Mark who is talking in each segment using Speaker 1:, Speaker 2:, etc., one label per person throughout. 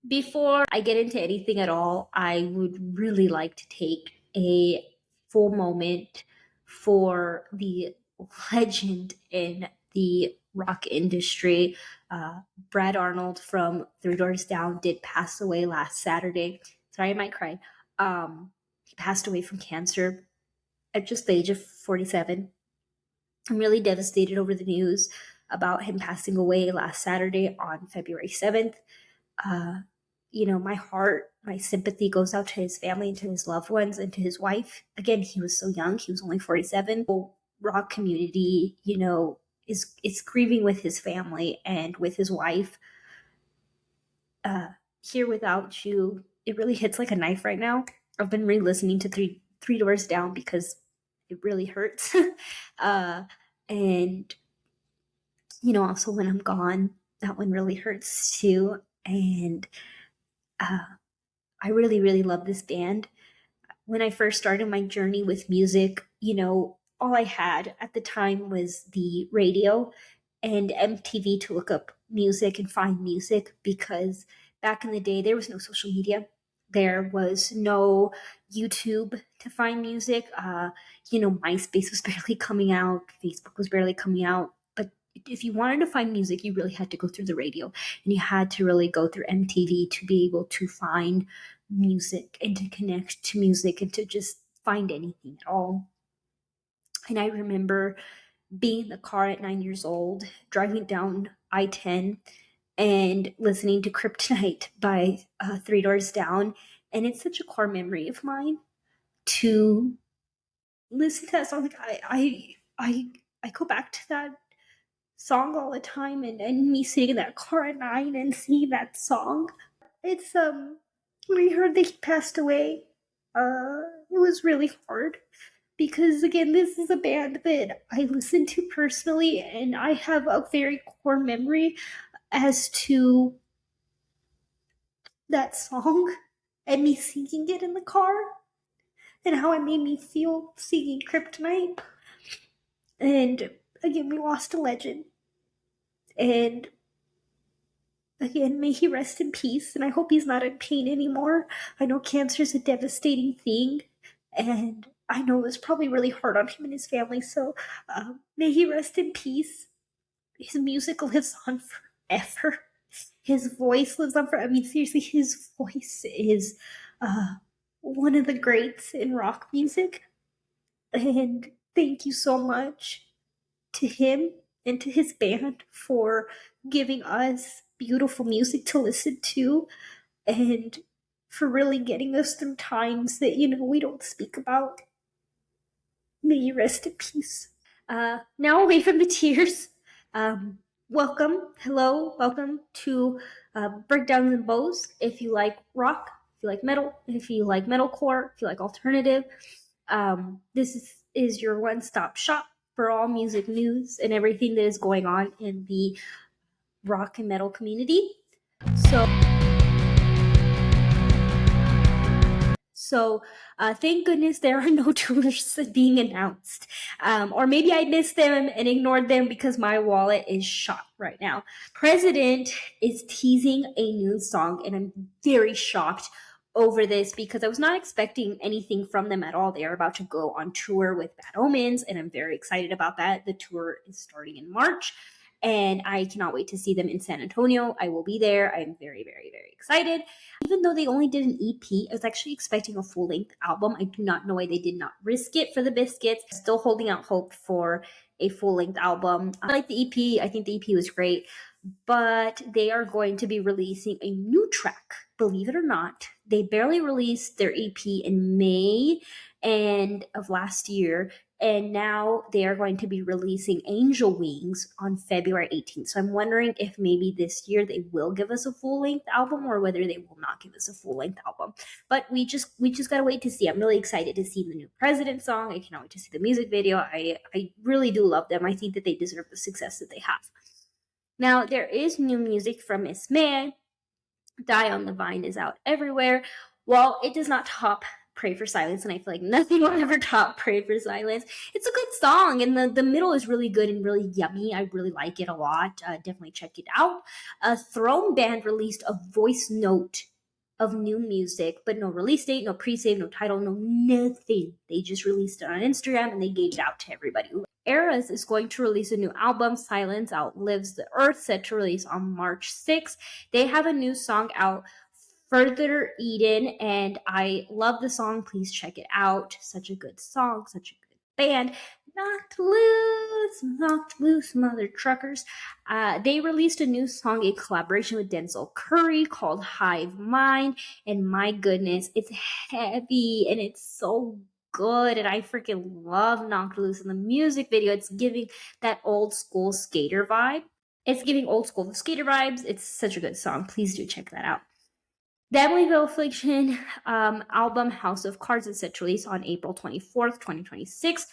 Speaker 1: Before I get into anything at all, I would really like to take a full moment for the legend in the rock industry. Brad Arnold from Three Doors Down did pass away last Saturday. Sorry, I might cry. He passed away from cancer at just the age of 47. I'm really devastated over the news about him passing away last Saturday on February 7th. Uh, my heart, my sympathy goes out to his family and to his loved ones and to his wife. Again, he was so young. He was only 47. The whole rock community, is grieving with his family and with his wife. Here Without You, it really hits like a knife right now. I've been re-listening to Three Doors Down because it really hurts. And also When I'm Gone, that one really hurts too. And I really, really love this band. When I first started my journey with music, all I had at the time was the radio and MTV to look up music and find music, because back in the day, there was no social media. There was no YouTube to find music. MySpace was barely coming out. Facebook was barely coming out. But if you wanted to find music, you really had to go through the radio, and you had to really go through MTV to be able to find music and to connect to music and to just find anything at all. And I remember being in the car at 9 years old, driving down I-10 and listening to Kryptonite by Three Doors Down. And it's such a core memory of mine to listen to that song. Like I go back to that song all the time, and me sitting in that car at 9 and singing that song. It's when I heard that he passed away, it was really hard, because again, this is a band that I listen to personally, and I have a very core memory as to that song and me singing it in the car, and how it made me feel singing Kryptonite. And again, we lost a legend, and again, may he rest in peace, and I hope he's not in pain anymore. I know cancer is a devastating thing, and I know it was probably really hard on him and his family, so may he rest in peace. His music lives on forever. His voice lives on forever. I mean, seriously, his voice is one of the greats in rock music. And thank you so much to him and to his band for giving us beautiful music to listen to, and for really getting us through times that, we don't speak about. May you rest in peace. Now, away from the tears, welcome to Breakdowns and Bows. If you like rock, if you like metal, if you like metalcore, if you like alternative, this is your one-stop shop for all music news and everything that is going on in the rock and metal community. So thank goodness there are no tours being announced. Or maybe I missed them and ignored them because my wallet is shot right now. President is teasing a new song, and I'm very shocked over this because I was not expecting anything from them at all. They are about to go on tour with Bad Omens, and I'm very excited about that. The tour is starting in March, and I cannot wait to see them in San Antonio. I will be there. I am very, very, very excited. Even though they only did an EP, I was actually expecting a full-length album. I do not know why they did not risk it for the biscuits. Still holding out hope for a full-length album. I like the EP. I think the EP was great. But they are going to be releasing a new track. Believe it or not, they barely released their EP in May of last year, and now they are going to be releasing Angel Wings on February 18th. So I'm wondering if maybe this year they will give us a full-length album, or whether they will not give us a full-length album. But we just gotta wait to see. I'm really excited to see the new President song. I cannot wait to see the music video. I really do love them. I think that they deserve the success that they have. Now, there is new music from Miss May. Die on the Vine is out everywhere. While it does not top Pray for Silence, and I feel like nothing will ever top Pray for Silence. It's a good song, and the middle is really good and really yummy. I really like it a lot. Definitely check it out. Throne Band released a voice note of new music, but no release date, no pre-save, no title, no nothing. They just released it on Instagram and they gave it out to everybody. ERRA is going to release a new album, Silence Outlives the Earth, set to release on March 6th. They have a new song out, Further Eden, and I love the song. Please check it out. Such a good song, such a good band. Knocked loose, mother truckers. They released a new song in collaboration with Denzel Curry called Hive Mind, and my goodness, it's heavy and it's so good, and I freaking love Knocked Loose. In the music video, it's giving that old school skater vibe. It's giving old school skater vibes. It's such a good song. Please do check that out. The Amityville Affliction album House of Cards is set to release on April 24th, 2026.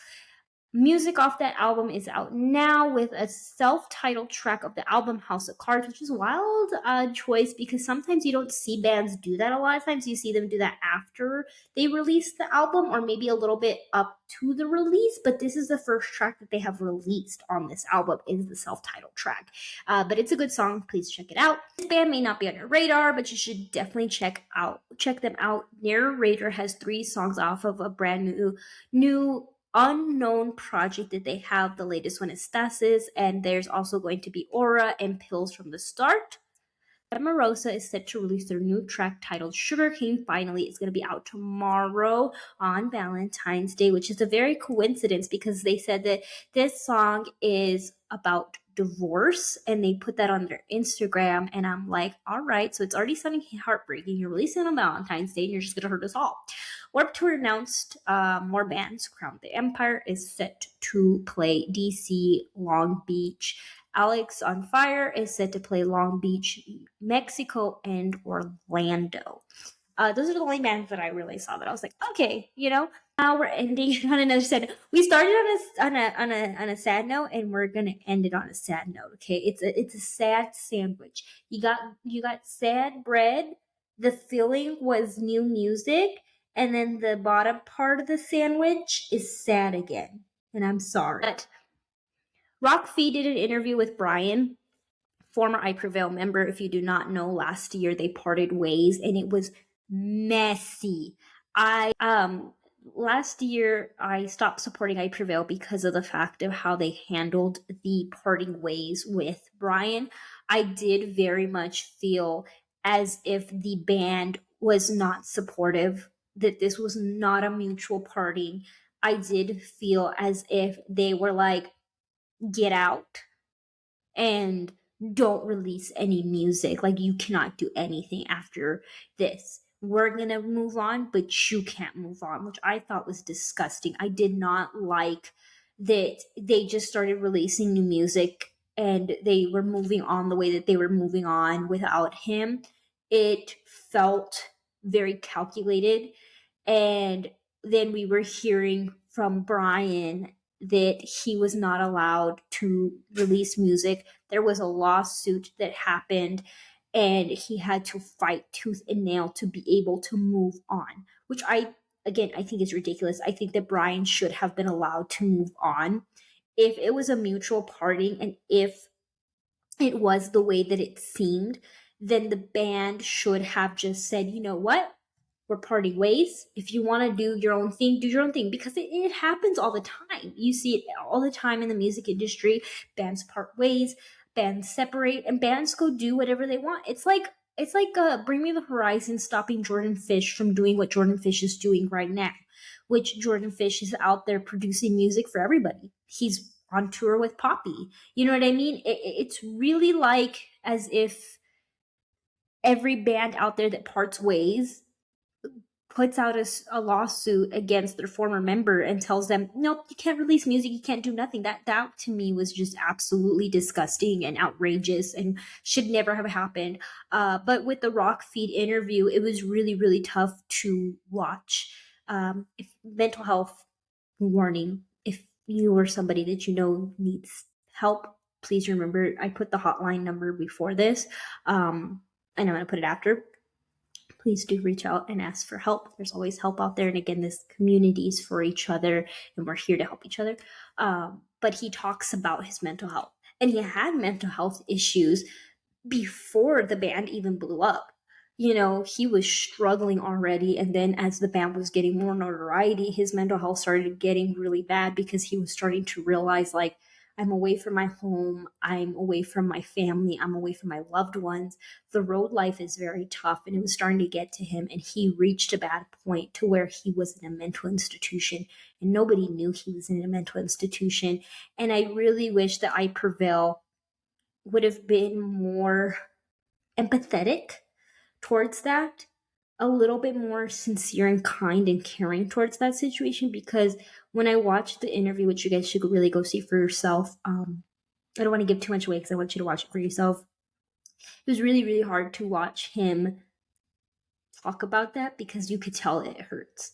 Speaker 1: Music off that album is out now with a self-titled track of the album House of Cards, which is a wild choice because sometimes you don't see bands do that. A lot of times you see them do that after they release the album or maybe a little bit up to the release, but this is the first track that they have released on this album is the self-titled track. But it's a good song. Please check it out. This band may not be on your radar, but you should definitely check them out. Narrator has 3 songs off of a brand new unknown project that they have. The latest one is Stasis, and there's also going to be Aura and Pills from the Start. Emarosa is set to release their new track titled Sugarcane. Finally, it's going to be out tomorrow on Valentine's Day, which is a very coincidence because they said that this song is about divorce and they put that on their Instagram, and I'm like, all right, so it's already sounding heartbreaking. You're releasing it on Valentine's Day and you're just going to hurt us all. Warped Tour announced more bands. Crown the Empire is set to play DC, Long Beach. Alex on Fire is set to play Long Beach, Mexico, and Orlando. Those are the only bands that I really saw that I was like, okay, now we're ending on another sad note. We started on a sad note, and we're gonna end it on a sad note. Okay, it's a sad sandwich. You got sad bread. The filling was new music, and then the bottom part of the sandwich is sad again. And I'm sorry. But Rock Fee did an interview with Brian, former I Prevail member. If you do not know, last year they parted ways, and it was messy. Last year I stopped supporting I Prevail because of the fact of how they handled the parting ways with Brian. I did very much feel as if the band was not supportive, that this was not a mutual parting. I did feel as if they were like, get out and don't release any music. Like, you cannot do anything after this. We're gonna move on, but you can't move on, which I thought was disgusting. I did not like that they just started releasing new music and they were moving on the way that they were moving on without him. It felt very calculated. And then we were hearing from Brian that he was not allowed to release music. There was a lawsuit that happened, and he had to fight tooth and nail to be able to move on, which I think is ridiculous. I think that Brian should have been allowed to move on. If it was a mutual parting and if it was the way that it seemed, then the band should have just said, you know what? We're parting ways. If you want to do your own thing, do your own thing, because it happens all the time. You see it all the time in the music industry. Bands part ways, bands separate, and bands go do whatever they want. It's like Bring Me the Horizon stopping Jordan Fish from doing what Jordan Fish is doing right now, which Jordan Fish is out there producing music for everybody. He's on tour with Poppy. You know what I mean? It's really like as if every band out there that parts ways puts out a lawsuit against their former member and tells them, nope, you can't release music, you can't do nothing. That to me was just absolutely disgusting and outrageous and should never have happened. But with the Rock Feed interview, it was really, really tough to watch. If mental health warning, if you or somebody that you know needs help, please remember I put the hotline number before this, and I'm going to put it after. please do reach out and ask for help. There's always help out there. And again, this community is for each other, and we're here to help each other. But he talks about his mental health, and he had mental health issues before the band even blew up. You know, he was struggling already. And then as the band was getting more notoriety, his mental health started getting really bad because he was starting to realize, like, I'm away from my home. I'm away from my family. I'm away from my loved ones. The road life is very tough, and it was starting to get to him. And he reached a bad point to where he was in a mental institution, and nobody knew he was in a mental institution. And I really wish that I Prevail would have been more empathetic towards that, a little bit more sincere and kind and caring towards that situation. Because when I watched the interview, which you guys should really go see for yourself, I don't want to give too much away because I want you to watch it for yourself. It was really, really hard to watch him talk about that because you could tell it hurts.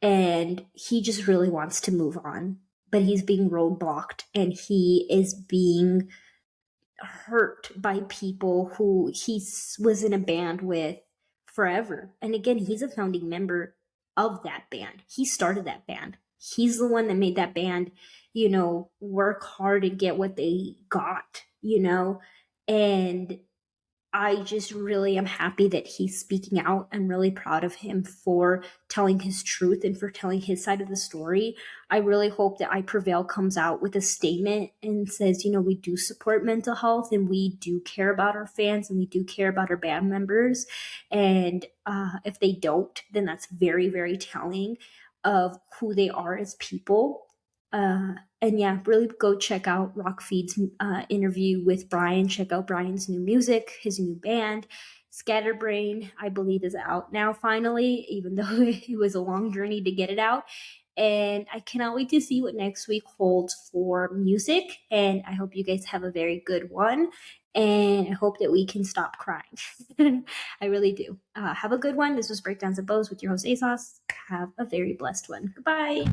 Speaker 1: And he just really wants to move on, but he's being roadblocked, and he is being hurt by people who he was in a band with forever. And again, he's a founding member of that band. He started that band. He's the one that made that band, you know, work hard and get what they got, you know. And I just really am happy that he's speaking out. I'm really proud of him for telling his truth and for telling his side of the story. I really hope that I Prevail comes out with a statement and says, you know, we do support mental health, and we do care about our fans, and we do care about our band members. And if they don't, then that's very, very telling of who they are as people. And yeah, really go check out Rockfeed's interview with Brian. Check out Brian's new music, his new band. Scatterbrain, I believe, is out now finally, even though it was a long journey to get it out. And I cannot wait to see what next week holds for music. And I hope you guys have a very good one. And I hope that we can stop crying. I really do. Have a good one. This was Breakdowns of Bows with your host, ASOS. Have a very blessed one. Goodbye.